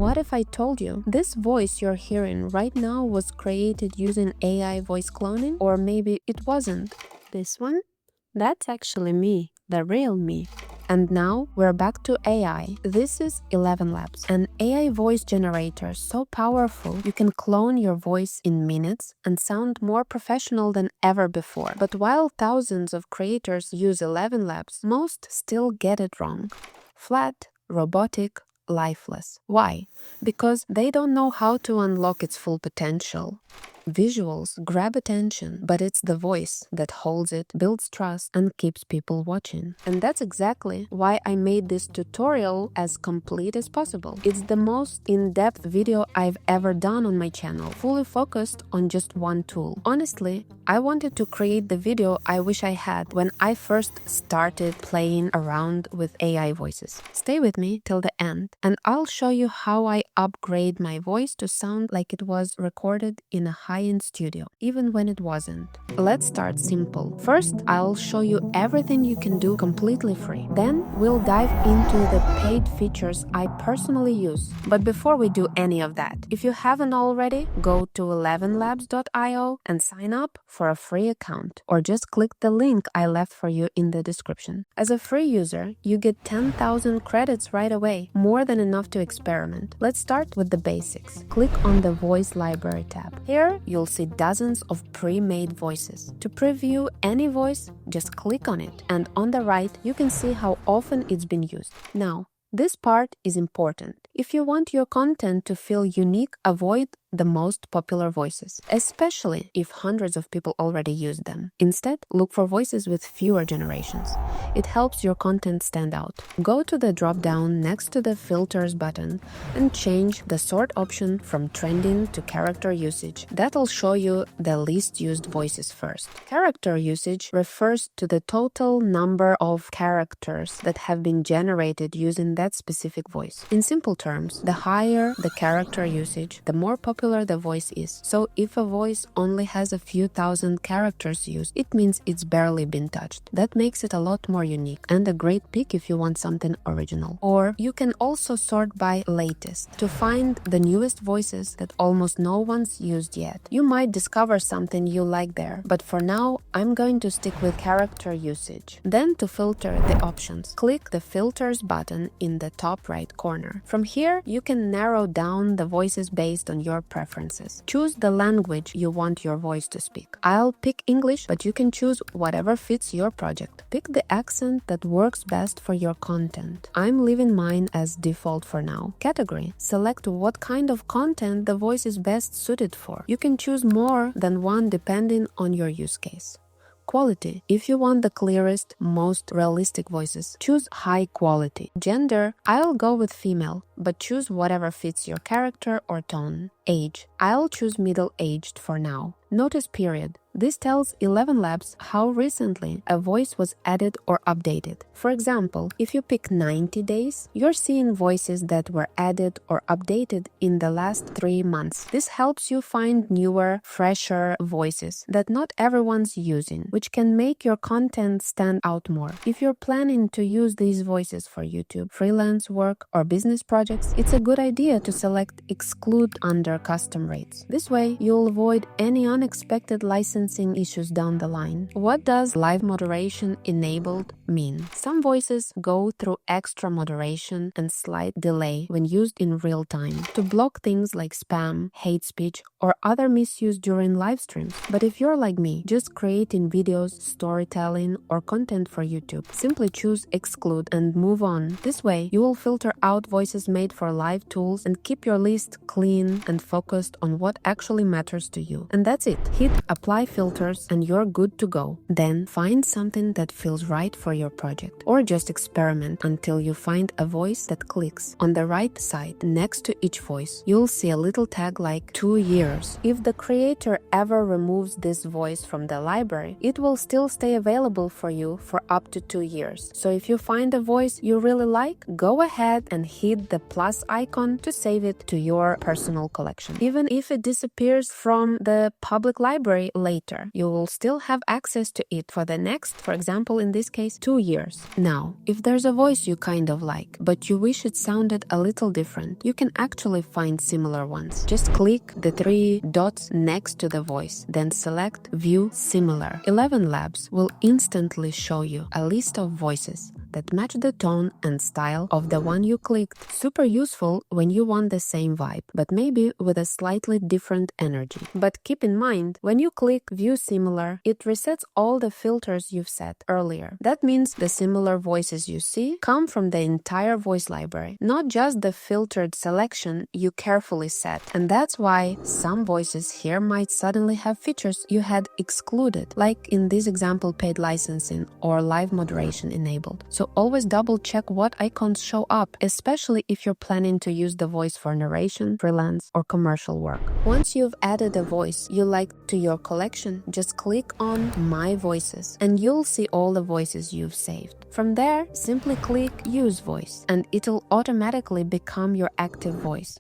what if I told you this voice you're hearing right now was created using AI voice cloning? Or maybe it wasn't. This one? That's actually me, the real me. And now we're back to AI. This is ElevenLabs, an AI voice generator so powerful you can clone your voice in minutes and sound more professional than ever before. But while thousands of creators use ElevenLabs, most still get it wrong. Flat, robotic, lifeless. Why? Because they don't know how to unlock its full potential. Visuals grab attention, but it's the voice that holds it, builds trust, and keeps people watching. And that's exactly why I made this tutorial as complete as possible. It's the most in-depth video I've ever done on my channel, fully focused on just one tool. Honestly, I wanted to create the video I wish I had when I first started playing around with AI voices. Stay with me till the end, and I'll show you how I upgrade my voice to sound like it was recorded in a high-end studio, even when it wasn't. Let's start simple. First, I'll show you everything you can do completely free. Then, we'll dive into the paid features I personally use. But before we do any of that, if you haven't already, go to ElevenLabs.io and sign up for a free account, or just click the link I left for you in the description. As a free user, you get 10,000 credits right away, more than enough to experiment. Let's start with the basics. Click on the Voice Library tab. Here, you'll see dozens of pre-made voices. To preview any voice, just click on it, and on the right, you can see how often it's been used. Now, this part is important. If you want your content to feel unique, avoid the most popular voices, especially if hundreds of people already use them. Instead, look for voices with fewer generations. It helps your content stand out. Go to the drop-down next to the Filters button and change the sort option from trending to character usage. That'll show you the least used voices first. Character usage refers to the total number of characters that have been generated using that specific voice. In simple terms, the higher the character usage, the more popular the voice is. So if a voice only has a few thousand characters used, it means it's barely been touched. That makes it a lot more unique and a great pick if you want something original. Or you can also sort by latest to find the newest voices that almost no one's used yet. You might discover something you like there, but for now, I'm going to stick with character usage. Then to filter the options, click the Filters button in the top right corner. From here, you can narrow down the voices based on your preferences. Choose the language you want your voice to speak. I'll pick English, but you can choose whatever fits your project. Pick the accent that works best for your content. I'm leaving mine as default for now. Category. Select what kind of content the voice is best suited for. You can choose more than one depending on your use case. Quality. If you want the clearest, most realistic voices, choose high quality. Gender. I'll go with female, but choose whatever fits your character or tone. Age. I'll choose middle-aged for now. Notice period. This tells ElevenLabs how recently a voice was added or updated. For example, if you pick 90 days, you're seeing voices that were added or updated in the last 3 months. This helps you find newer, fresher voices that not everyone's using, which can make your content stand out more. If you're planning to use these voices for YouTube, freelance work, or business projects, it's a good idea to select Exclude under Custom Rates. This way, you'll avoid any unexpected licensing issues down the line. What does live moderation enabled mean? Some voices go through extra moderation and slight delay when used in real time to block things like spam, hate speech, or other misuse during live streams. But if you're like me, just creating videos, storytelling, or content for YouTube, simply choose Exclude and move on. This way, you will filter out voices made for live tools and keep your list clean and focused on what actually matters to you. And that's it. Hit Apply Filters and you're good to go. Then find something that feels right for your project, or just experiment until you find a voice that clicks. On the right side, next to each voice, you'll see a little tag like 2 years. If the creator ever removes this voice from the library, it will still stay available for you for up to 2 years. So if you find a voice you really like, go ahead and hit the plus icon to save it to your personal collection, even if it disappears from the public library later. later. You will still have access to it for the next, for example, in this case, 2 years. Now, if there's a voice you kind of like, but you wish it sounded a little different, you can actually find similar ones. Just click the 3 dots next to the voice, then select View Similar. ElevenLabs will instantly show you a list of voices that match the tone and style of the one you clicked. Super useful when you want the same vibe, but maybe with a slightly different energy. But keep in mind, when you click View Similar, it resets all the filters you've set earlier. That means the similar voices you see come from the entire voice library, not just the filtered selection you carefully set. And that's why some voices here might suddenly have features you had excluded, like in this example, paid licensing or live moderation enabled. So always double check what icons show up, especially if you're planning to use the voice for narration, freelance, or commercial work. Once you've added a voice you like to your collection, just click on My Voices and you'll see all the voices you've saved. From there, simply click Use Voice and it'll automatically become your active voice.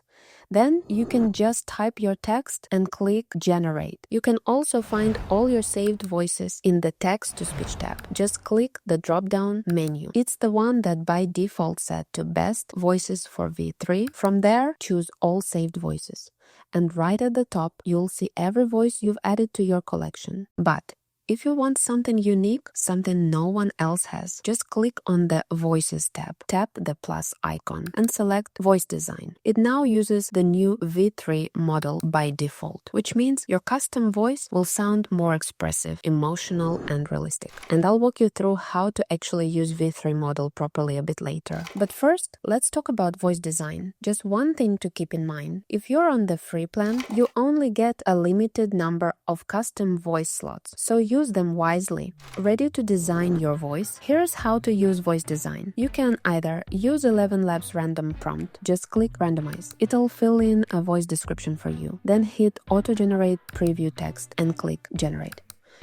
Then you can just type your text and click Generate. You can also find all your saved voices in the Text-to-Speech tab. Just click the drop-down menu. It's the one that by default set to Best Voices for V3. From there, choose All Saved Voices. And right at the top, you'll see every voice you've added to your collection. But if you want something unique, something no one else has, just click on the Voices tab. Tap the plus icon and select Voice Design. It now uses the new V3 model by default, which means your custom voice will sound more expressive, emotional, and realistic. And I'll walk you through how to actually use V3 model properly a bit later. But first, let's talk about voice design. Just one thing to keep in mind. If you're on the free plan, you only get a limited number of custom voice slots, so use them wisely. Ready to design your voice? Here's how to use voice design. You can either use ElevenLabs random prompt, just click randomize. It'll fill in a voice description for you. Then hit auto generate preview text and click generate.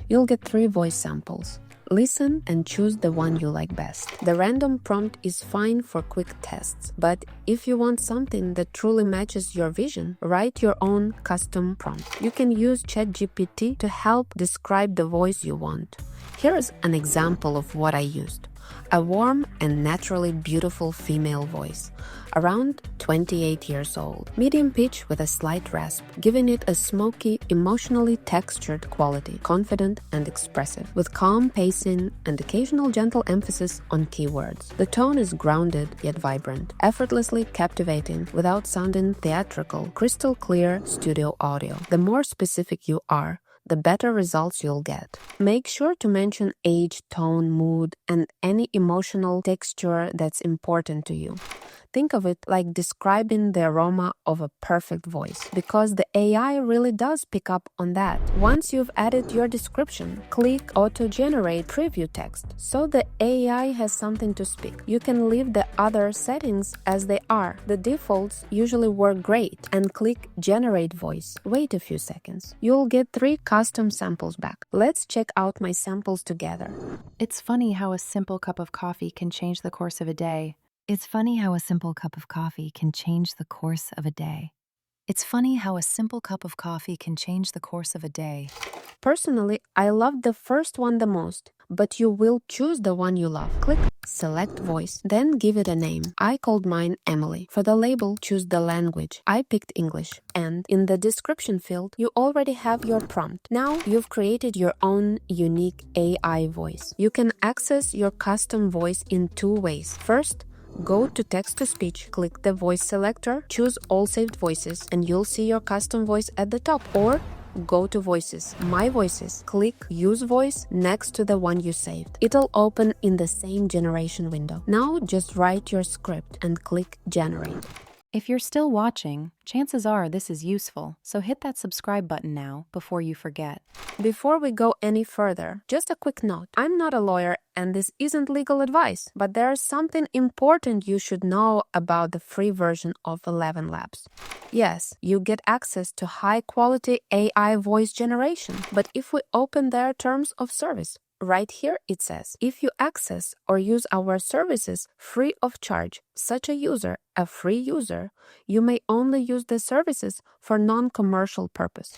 You'll get 3 voice samples. Listen and choose the one you like best. The random prompt is fine for quick tests, but if you want something that truly matches your vision, write your own custom prompt. You can use ChatGPT to help describe the voice you want. Here's an example of what I used. A warm and naturally beautiful female voice, around 28 years old, medium pitch with a slight rasp, giving it a smoky, emotionally textured quality, confident and expressive, with calm pacing and occasional gentle emphasis on keywords. The tone is grounded yet vibrant, effortlessly captivating without sounding theatrical, crystal clear studio audio. The more specific you are, the better results you'll get. Make sure to mention age, tone, mood, and any emotional texture that's important to you. Think of it like describing the aroma of a perfect voice, because the AI really does pick up on that. Once you've added your description, click Auto-Generate Preview Text, so the AI has something to speak. You can leave the other settings as they are. The defaults usually work great, and click Generate Voice. Wait a few seconds. You'll get 3 custom samples back. Let's check out my samples together. It's funny how a simple cup of coffee can change the course of a day. It's funny how a simple cup of coffee can change the course of a day. It's funny how a simple cup of coffee can change the course of a day. Personally, I loved the first one the most, but you will choose the one you love. Click Select Voice, then give it a name. I called mine Emily. For the label, choose the language. I picked English. And in the description field, you already have your prompt. Now you've created your own unique AI voice. You can access your custom voice in 2 ways. First, go to text-to-speech, click the voice selector, choose all saved voices, and you'll see your custom voice at the top. Or go to Voices, My Voices, click Use Voice next to the one you saved. It'll open in the same generation window. Now just write your script and click Generate. If you're still watching, chances are this is useful, so hit that subscribe button now before you forget. Before we go any further, just a quick note. I'm not a lawyer and this isn't legal advice, but there's something important you should know about the free version of ElevenLabs. Yes, you get access to high-quality AI voice generation, but if we open their terms of service, right here it says, if you access or use our services free of charge, such a user, a free user, you may only use the services for non-commercial purpose.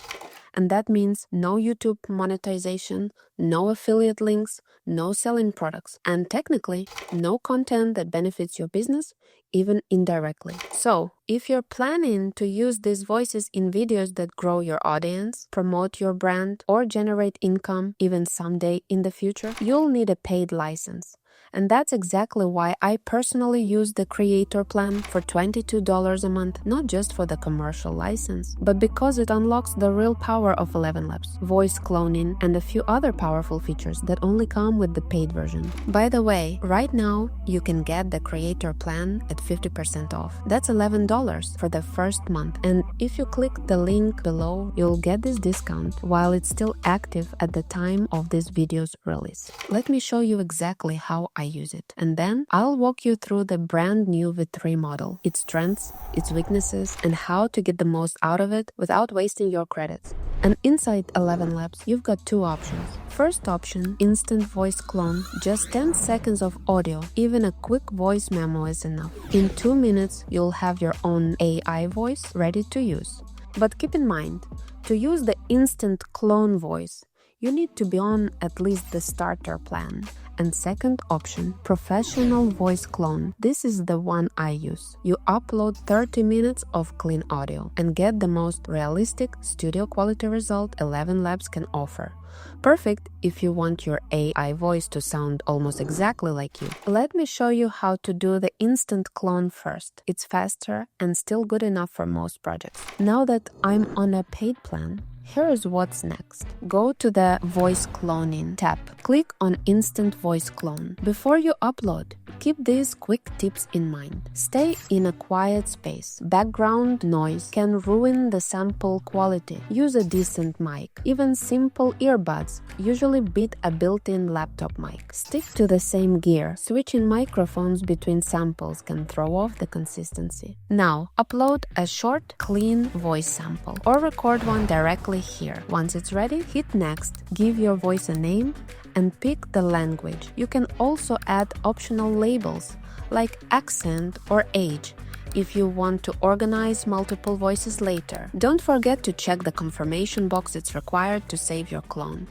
And that means no YouTube monetization, no affiliate links, no selling products, and technically, no content that benefits your business, even indirectly. So, if you're planning to use these voices in videos that grow your audience, promote your brand, or generate income even someday in the future, you'll need a paid license. And that's exactly why I personally use the creator plan for $22 a month, not just for the commercial license, but because it unlocks the real power of ElevenLabs, voice cloning, and a few other powerful features that only come with the paid version. By the way, right now, you can get the creator plan at 50% off. That's $11 for the first month. And if you click the link below, you'll get this discount while it's still active at the time of this video's release. Let me show you exactly how I use it, and then I'll walk you through the brand new V3 model, its strengths, its weaknesses, and how to get the most out of it without wasting your credits. And inside ElevenLabs, you've got two options. First option, instant voice clone, just 10 seconds of audio, even a quick voice memo is enough. In 2 minutes, you'll have your own AI voice ready to use. But keep in mind, to use the instant clone voice, you need to be on at least the starter plan. And second option, professional voice clone. This is the one I use. You upload 30 minutes of clean audio and get the most realistic studio quality result ElevenLabs can offer. Perfect if you want your AI voice to sound almost exactly like you. Let me show you how to do the instant clone first. It's faster and still good enough for most projects. Now that I'm on a paid plan, here's what's next. Go to the Voice Cloning tab. Click on Instant Voice Clone. Before you upload, keep these quick tips in mind. Stay in a quiet space. Background noise can ruin the sample quality. Use a decent mic. Even simple earbuds usually beat a built-in laptop mic. Stick to the same gear. Switching microphones between samples can throw off the consistency. Now, upload a short, clean voice sample or record one directly here. Once it's ready, hit next, give your voice a name, and pick the language. You can also add optional labels like accent or age if you want to organize multiple voices later. Don't forget to check the confirmation box it's required to save your clone.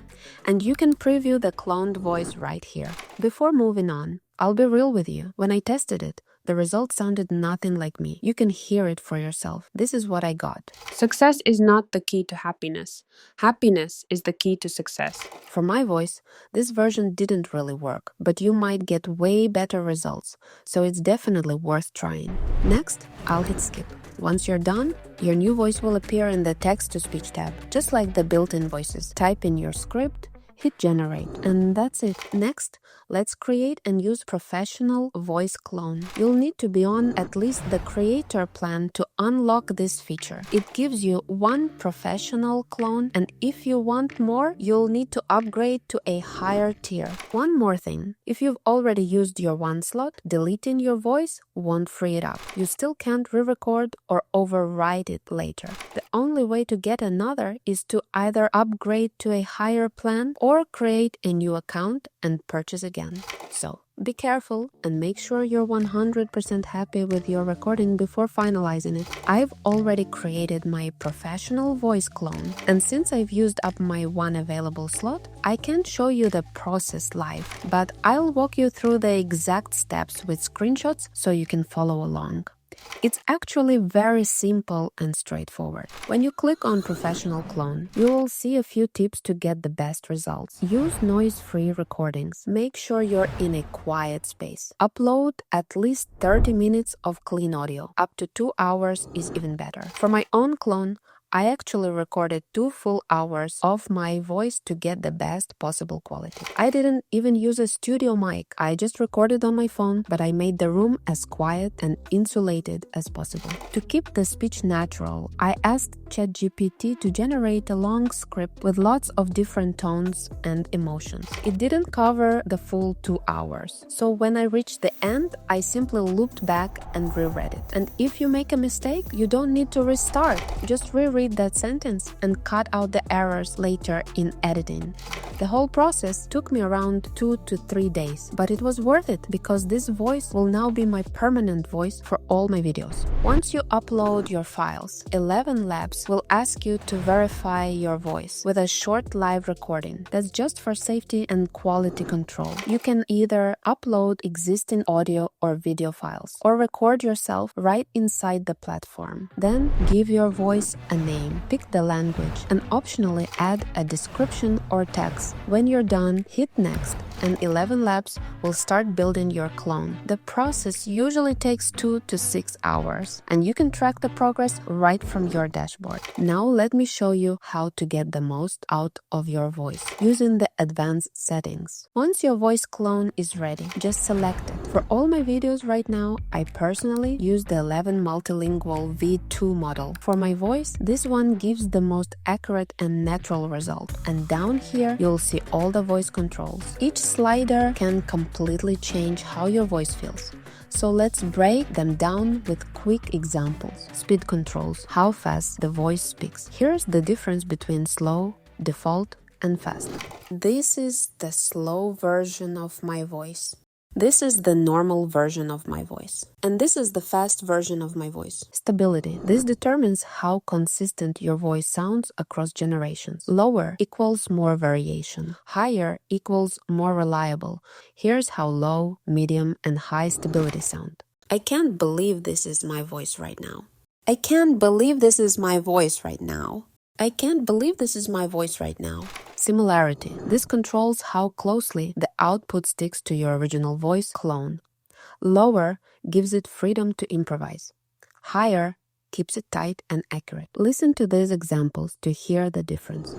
And you can preview the cloned voice right here. Before moving on, I'll be real with you. When I tested it, the result sounded nothing like me. You can hear it for yourself. This is what I got. Success is not the key to happiness. Happiness is the key to success. For my voice, this version didn't really work, but you might get way better results, so it's definitely worth trying. Next, I'll hit skip. Once you're done, your new voice will appear in the text-to-speech tab, just like the built-in voices. Type in your script, hit generate, and that's it. Next, let's create and use professional voice clone. You'll need to be on at least the creator plan to unlock this feature. It gives you one professional clone, and if you want more, you'll need to upgrade to a higher tier. One more thing, if you've already used your one slot, deleting your voice won't free it up. You still can't re-record or override it later. The only way to get another is to either upgrade to a higher plan or create a new account and purchase again. So, be careful and make sure you're 100% happy with your recording before finalizing it. I've already created my professional voice clone, and since I've used up my one available slot, I can't show you the process live, but I'll walk you through the exact steps with screenshots so you can follow along. It's actually very simple and straightforward. When you click on Professional Clone, you will see a few tips to get the best results. Use noise-free recordings. Make sure you're in a quiet space. Upload at least 30 minutes of clean audio. Up to 2 hours is even better. For my own clone, I actually recorded 2 full hours of my voice to get the best possible quality. I didn't even use a studio mic. I just recorded on my phone, but I made the room as quiet and insulated as possible. To keep the speech natural, I asked ChatGPT to generate a long script with lots of different tones and emotions. It didn't cover the full 2 hours. So when I reached the end, I simply looped back and reread it. And if you make a mistake, you don't need to restart. Just reread reread that sentence and cut out the errors later in editing. The whole process took me around 2 to 3 days, but it was worth it because this voice will now be my permanent voice for all my videos. Once you upload your files, ElevenLabs will ask you to verify your voice with a short live recording. That's just for safety and quality control. You can either upload existing audio or video files or record yourself right inside the platform. Then give your voice a name, pick the language, and optionally add a description or text. When you're done, hit next, and ElevenLabs will start building your clone. The process usually takes 2 to 6 hours, and you can track the progress right from your dashboard. Now let me show you how to get the most out of your voice using the advanced settings. Once your voice clone is ready, just select it. For all my videos right now, I personally use the 11 Multilingual V2 model. For my voice, this one gives the most accurate and natural result. And down here, you'll see all the voice controls. Each slider can completely change how your voice feels. So let's break them down with quick examples. Speed controls, how fast the voice speaks. Here's the difference between slow, default, and fast. This is the slow version of my voice. This is the normal version of my voice. And this is the fast version of my voice. Stability. This determines how consistent your voice sounds across generations. Lower equals more variation. Higher equals more reliable. Here's how low, medium, and high stability sound. I can't believe this is my voice right now. I can't believe this is my voice right now. I can't believe this is my voice right now. Similarity. This controls how closely the output sticks to your original voice clone. Lower gives it freedom to improvise. Higher keeps it tight and accurate. Listen to these examples to hear the difference.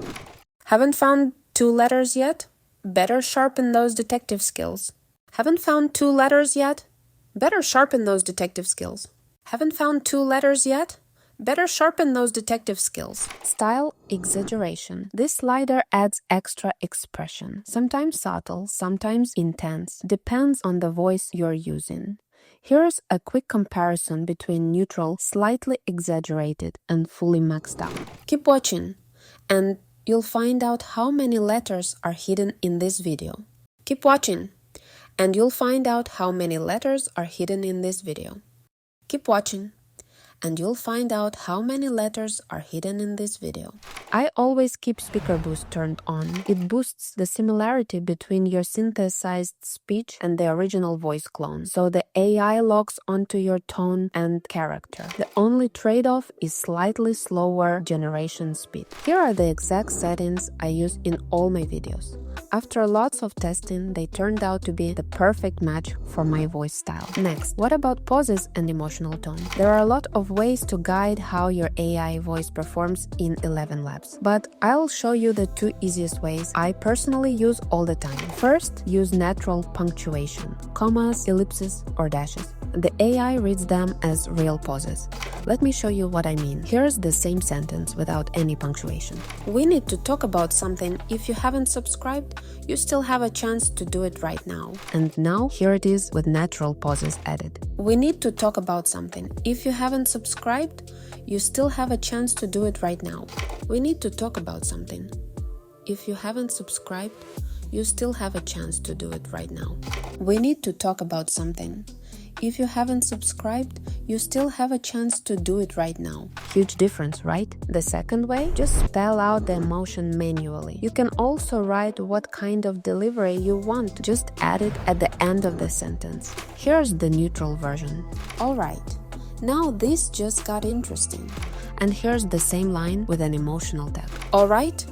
Haven't found 2 letters yet? Better sharpen those detective skills. Haven't found 2 letters yet? Better sharpen those detective skills. Haven't found 2 letters yet? Better sharpen those detective skills. Style exaggeration. This slider adds extra expression, sometimes subtle, sometimes intense, depends on the voice you're using. Here's a quick comparison between neutral, slightly exaggerated, and fully maxed out. Keep watching, and you'll find out how many letters are hidden in this video. Keep watching, and you'll find out how many letters are hidden in this video. Keep watching, and you'll find out how many letters are hidden in this video. I always keep speaker boost turned on. It boosts the similarity between your synthesized speech and the original voice clone, so the AI locks onto your tone and character. The only trade-off is slightly slower generation speed. Here are the exact settings I use in all my videos. After lots of testing, they turned out to be the perfect match for my voice style. Next, what about pauses and emotional tone? There are a lot of ways to guide how your AI voice performs in ElevenLabs, but I'll show you the 2 easiest ways I personally use all the time. First, use natural punctuation, commas, ellipses, or dashes. The AI reads them as real pauses. Let me show you what I mean. Here's the same sentence without any punctuation. We need to talk about something. If you haven't subscribed, you still have a chance to do it right now. And now, here it is with natural pauses added. We need to talk about something. If you haven't subscribed, you still have a chance to do it right now. We need to talk about something. If you haven't subscribed, you still have a chance to do it right now. We need to talk about something. If you haven't subscribed, you still have a chance to do it right now. Huge difference, right? The second way, just spell out the emotion manually. You can also write what kind of delivery you want. Just add it at the end of the sentence. Here's the neutral version. All right, now this just got interesting. And here's the same line with an emotional tag. All right,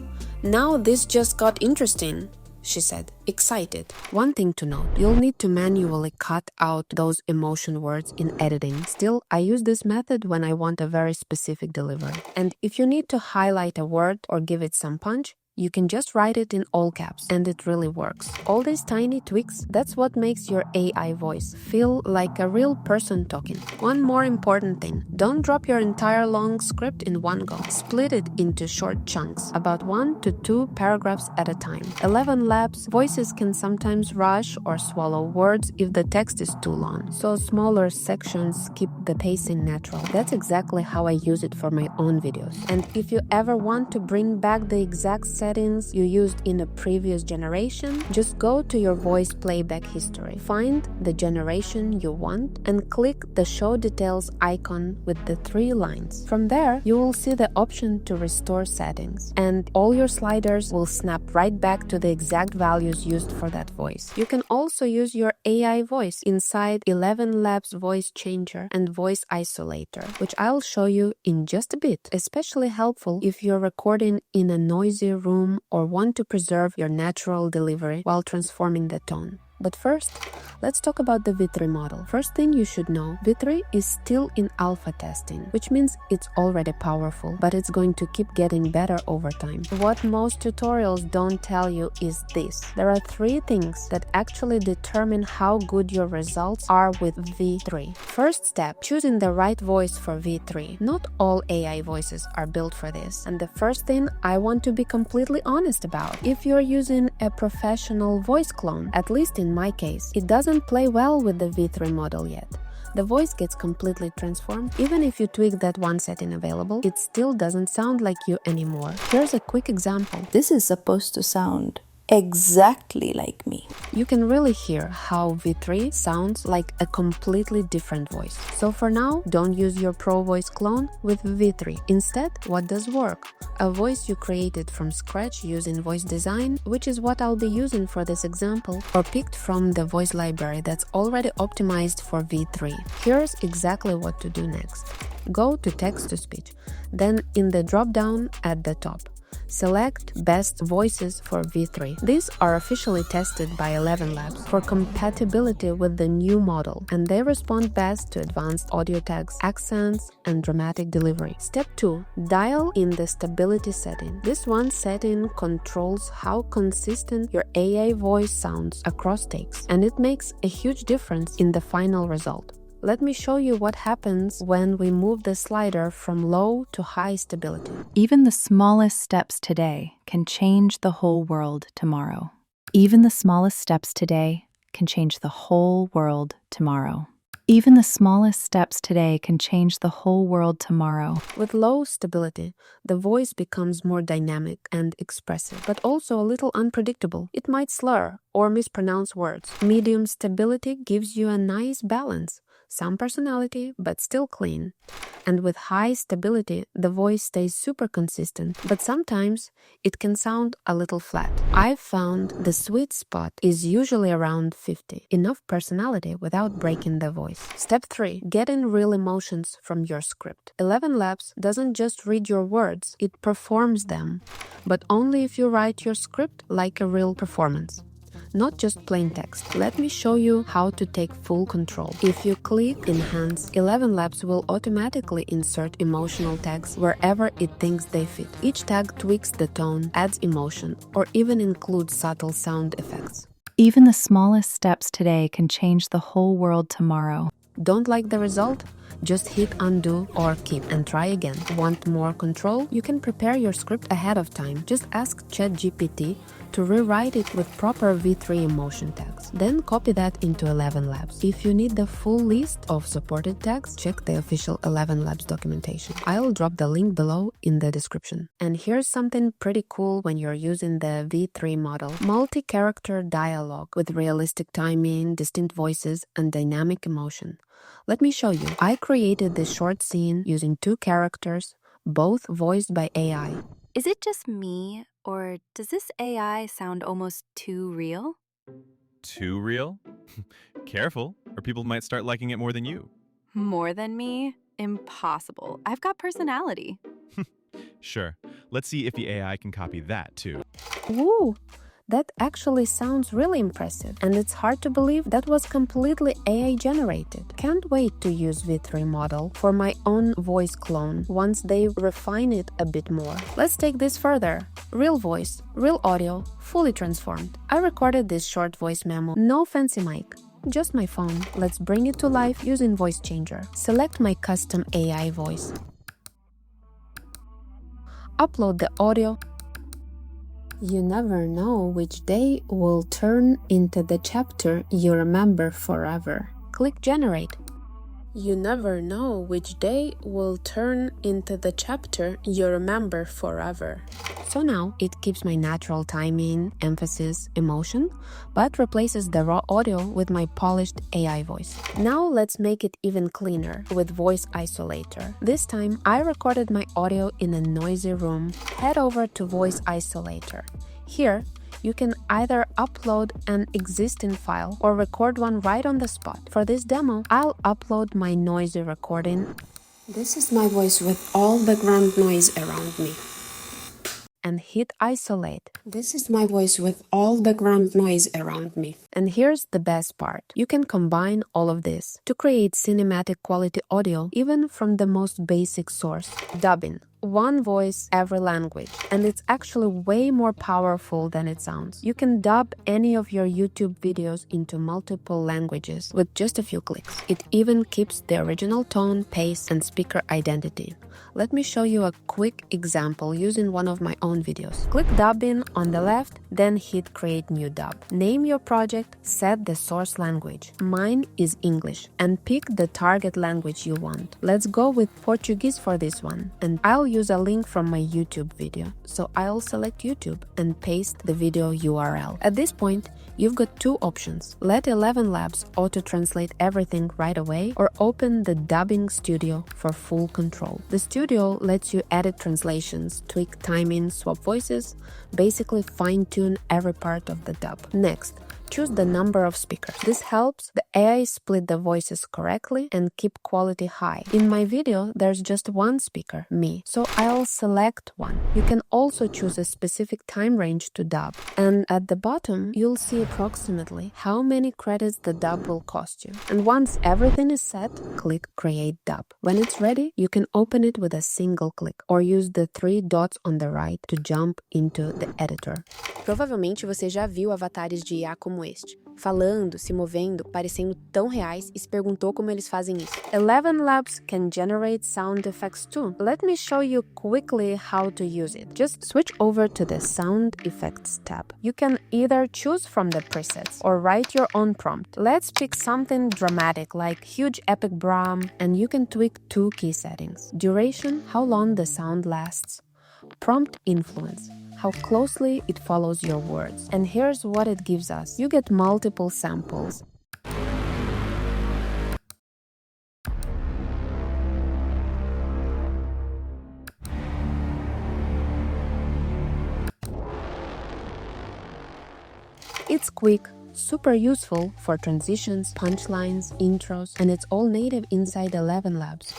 now this just got interesting, she said, excited. One thing to note, you'll need to manually cut out those emotion words in editing. Still, I use this method when I want a very specific delivery. And if you need to highlight a word or give it some punch, You can just write it in all caps, and it really works. All these tiny tweaks, that's what makes your AI voice feel like a real person talking. One more important thing, don't drop your entire long script in one go. Split it into short chunks, about 1 to 2 paragraphs at a time. ElevenLabs voices can sometimes rush or swallow words if the text is too long, so smaller sections keep the pacing natural. That's exactly how I use it for my own videos. And if you ever want to bring back the exact settings you used in a previous generation, just go to your voice playback history. Find the generation you want and click the show details icon with the 3 lines. From there, you will see the option to restore settings, and all your sliders will snap right back to the exact values used for that voice. You can also use your AI voice inside ElevenLabs Voice Changer and Voice Isolator, which I'll show you in just a bit. Especially helpful if you're recording in a noisy room or want to preserve your natural delivery while transforming the tone. But first, let's talk about the V3 model. First thing you should know, V3 is still in alpha testing, which means it's already powerful, but it's going to keep getting better over time. What most tutorials don't tell you is this. There are 3 things that actually determine how good your results are with V3. First step, choosing the right voice for V3. Not all AI voices are built for this, and the first thing I want to be completely honest about. If you're using a professional voice clone, at least in my case, it doesn't play well with the V3 model yet. The voice gets completely transformed. Even if you tweak that one setting available, it still doesn't sound like you anymore. Here's a quick example. This is supposed to sound exactly like me. You can really hear how V3 sounds like a completely different voice. So for now, don't use your Pro Voice clone with V3. Instead, what does work? A voice you created from scratch using voice design, which is what I'll be using for this example, or picked from the voice library that's already optimized for V3. Here's exactly what to do next. Go to text-to-speech, then in the drop-down at the top, select Best Voices for V3. These are officially tested by ElevenLabs for compatibility with the new model, and they respond best to advanced audio tags, accents, and dramatic delivery. Step 2. Dial in the stability setting. This one setting controls how consistent your AI voice sounds across takes, and it makes a huge difference in the final result. Let me show you what happens when we move the slider from low to high stability. Even the smallest steps today can change the whole world tomorrow. Even the smallest steps today can change the whole world tomorrow. Even the smallest steps today can change the whole world tomorrow. With low stability, the voice becomes more dynamic and expressive, but also a little unpredictable. It might slur or mispronounce words. Medium stability gives you a nice balance. Some personality, but still clean. And with high stability, the voice stays super consistent, but sometimes it can sound a little flat. I've found the sweet spot is usually around 50. Enough personality without breaking the voice. Step 3. Get in real emotions from your script. ElevenLabs doesn't just read your words, it performs them, but only if you write your script like a real performance. Not just plain text. Let me show you how to take full control. If you click Enhance, ElevenLabs will automatically insert emotional tags wherever it thinks they fit. Each tag tweaks the tone, adds emotion, or even includes subtle sound effects. Even the smallest steps today can change the whole world tomorrow. Don't like the result? Just hit undo or keep and try again. Want more control? You can prepare your script ahead of time. Just ask ChatGPT to rewrite it with proper V3 emotion tags. Then copy that into ElevenLabs. If you need the full list of supported tags, check the official ElevenLabs documentation. I'll drop the link below in the description. And here's something pretty cool when you're using the V3 model. Multi-character dialogue with realistic timing, distinct voices, and dynamic emotion. Let me show you. I created this short scene using 2 characters, both voiced by AI. Is it just me, or does this AI sound almost too real? Too real? Careful, or people might start liking it more than you. More than me? Impossible. I've got personality. Sure, let's see if the AI can copy that too. Woo! That actually sounds really impressive, and it's hard to believe that was completely AI generated. Can't wait to use V3 model for my own voice clone once they refine it a bit more. Let's take this further. Real voice, real audio, fully transformed. I recorded this short voice memo, no fancy mic. Just my phone. Let's bring it to life using Voice Changer. Select my custom AI voice. Upload the audio. You never know which day will turn into the chapter you remember forever. Click Generate. You never know which day will turn into the chapter you remember forever. So now it keeps my natural timing, emphasis, emotion, but replaces the raw audio with my polished AI voice. Now let's make it even cleaner with Voice Isolator. This time I recorded my audio in a noisy room. Head over to Voice Isolator. Here, you can either upload an existing file or record one right on the spot. For this demo, I'll upload my noisy recording. This is my voice with all background noise around me. And hit isolate. This is my voice with all background noise around me. And here's the best part. You can combine all of this to create cinematic quality audio even from the most basic source. Dubbing. One voice, every language. And it's actually way more powerful than it sounds. You can dub any of your YouTube videos into multiple languages with just a few clicks. It even keeps the original tone, pace, and speaker identity. Let me show you a quick example using one of my own videos. Click Dubbing on the left, then hit Create New Dub. Name your project, set the source language. Mine is English, and pick the target language you want. Let's go with Portuguese for this one, and I'll use a link from my YouTube video. So I'll select YouTube and paste the video URL. At this point, you've got two options. Let ElevenLabs auto-translate everything right away, or open the Dubbing Studio for full control. The Studio lets you edit translations, tweak timing, swap voices, basically fine-tune every part of the dub. Next, choose the number of speakers. This helps the AI split the voices correctly and keep quality high. In my video, there's just one speaker, me, so I'll select one. You can also choose a specific time range to dub. And at the bottom, you'll see approximately how many credits the dub will cost you. And once everything is set, click Create Dub. When it's ready, you can open it with a single click or use the three dots on the right to jump into the editor. Provavelmente você já viu avatares de IA como este, falando, se movendo, parecendo tão reais e se perguntou como eles fazem isso. ElevenLabs can generate sound effects too. Let me show you quickly how to use it. Just switch over to the Sound Effects tab. You can either choose from the presets or write your own prompt. Let's pick something dramatic like huge epic brum, and you can tweak two key settings. Duration, how long the sound lasts. Prompt influence, how closely it follows your words. And here's what it gives us. You get multiple samples. It's quick, super useful for transitions, punchlines, intros, and it's all native inside ElevenLabs.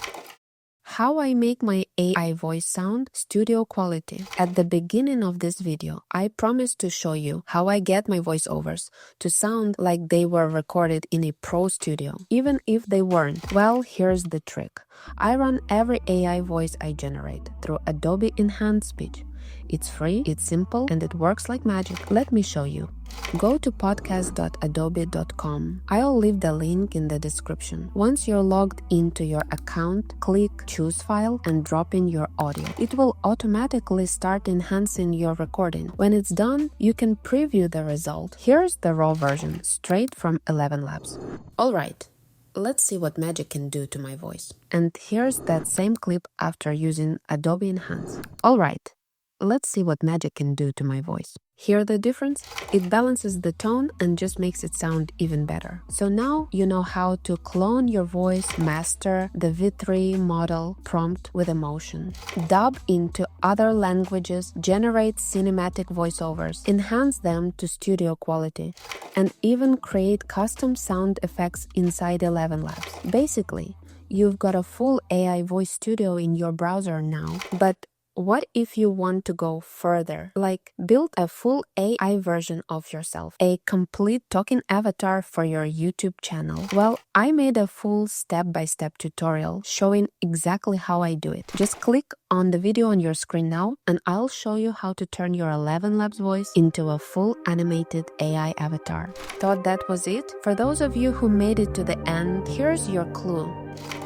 How I make my AI voice sound studio quality. At the beginning of this video, I promised to show you how I get my voiceovers to sound like they were recorded in a pro studio, even if they weren't. Well, here's the trick. I run every AI voice I generate through Adobe Enhanced Speech. It's free, it's simple, and it works like magic. Let me show you. Go to podcast.adobe.com. I'll leave the link in the description. Once you're logged into your account, click Choose File and drop in your audio. It will automatically start enhancing your recording. When it's done, you can preview the result. Here's the raw version, straight from ElevenLabs. Alright, let's see what magic can do to my voice. And here's that same clip after using Adobe Enhance. Alright. Let's see what magic can do to my voice. Hear the difference? It balances the tone and just makes it sound even better. So now you know how to clone your voice, master the V3 model prompt with emotion, dub into other languages, generate cinematic voiceovers, enhance them to studio quality, and even create custom sound effects inside ElevenLabs. Basically, you've got a full AI voice studio in your browser now, but what if you want to go further? Like build a full AI version of yourself, a complete talking avatar for your YouTube channel. Well, I made a full step-by-step tutorial showing exactly how I do it. Just click on the video on your screen now and I'll show you how to turn your ElevenLabs voice into a full animated AI avatar. Thought that was it? For those of you who made it to the end, here's your clue.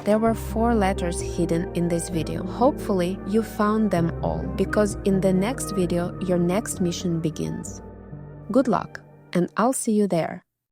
There were 4 letters hidden in this video. Hopefully, you found them all, because in the next video, your next mission begins. Good luck, and I'll see you there.